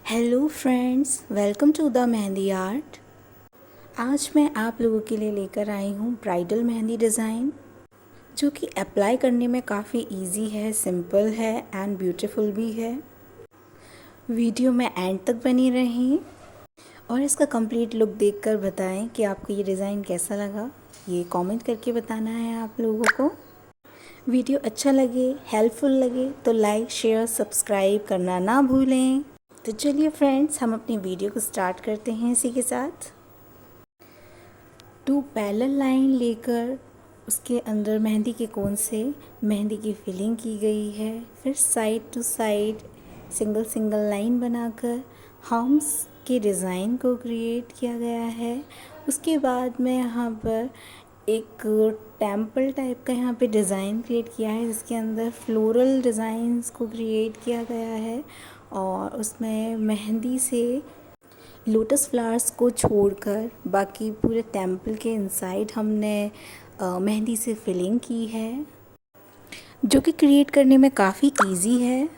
Hello friends, welcome to the mehndi art. आज मैं आप लोगों के लिए लेकर आई हूँ ब्राइडल मेहंदी डिज़ाइन, जो कि अप्लाई करने में काफ़ी इजी है, सिंपल है एंड ब्यूटीफुल भी है। वीडियो में एंड तक बनी रहें और इसका कंप्लीट लुक देखकर बताएं कि आपको ये डिज़ाइन कैसा लगा। ये कमेंट करके बताना है आप लोगों को। वीडियो अच्छा लगे, हेल्पफुल लगे तो लाइक, शेयर, सब्सक्राइब करना ना भूलें। तो चलिए फ्रेंड्स, हम अपनी वीडियो को स्टार्ट करते हैं इसी के साथ। 2 पैरेलल लाइन लेकर उसके अंदर मेहंदी के कोन से मेहंदी की फिलिंग की गई है। फिर side to side single single line बनाकर हम्स के डिज़ाइन को क्रिएट किया गया है। उसके बाद में यहाँ पर एक टेम्पल टाइप का यहाँ पे डिज़ाइन क्रिएट किया है, जिसके अंदर फ्लोरल डिज़ाइंस को क्रिएट किया गया है और उसमें मेहंदी से लोटस फ्लावर्स को छोड़कर बाकी पूरे टेम्पल के इनसाइड हमने मेहंदी से फिलिंग की है, जो कि क्रिएट करने में काफ़ी इजी है।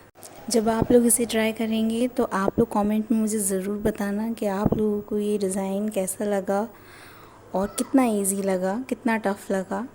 जब आप लोग इसे ट्राई करेंगे तो आप लोग कमेंट में मुझे ज़रूर बताना कि आप लोगों को ये डिज़ाइन कैसा लगा और कितना इजी लगा, कितना टफ़ लगा।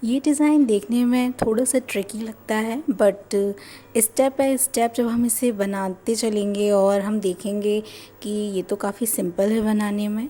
ये डिज़ाइन देखने में थोड़ा सा ट्रिकी लगता है, बट स्टेप बाय स्टेप जब हम इसे बनाते चलेंगे और हम देखेंगे कि ये तो काफ़ी सिंपल है बनाने में।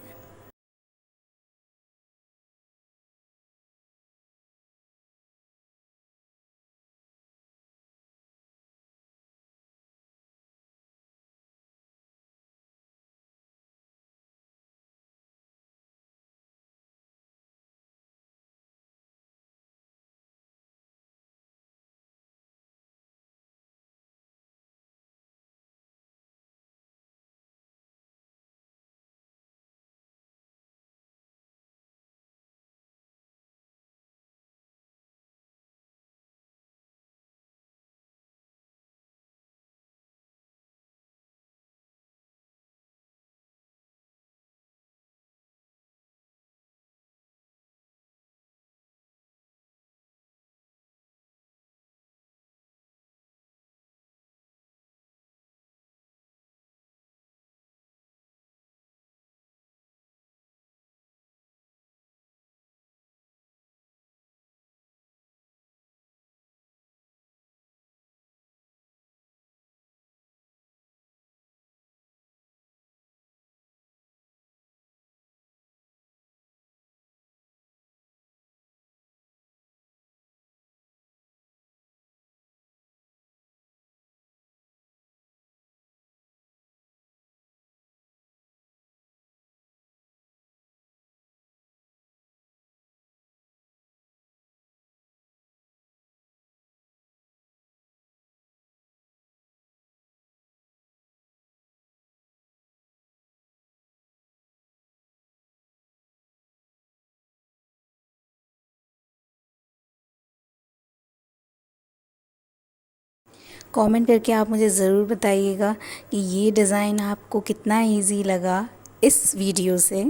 कमेंट करके आप मुझे ज़रूर बताइएगा कि ये डिज़ाइन आपको कितना इजी लगा इस वीडियो से।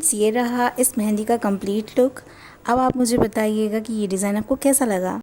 फ्रेंड्स, ये रहा इस मेहंदी का कंप्लीट लुक। अब आप मुझे बताइएगा कि ये डिज़ाइन आपको कैसा लगा।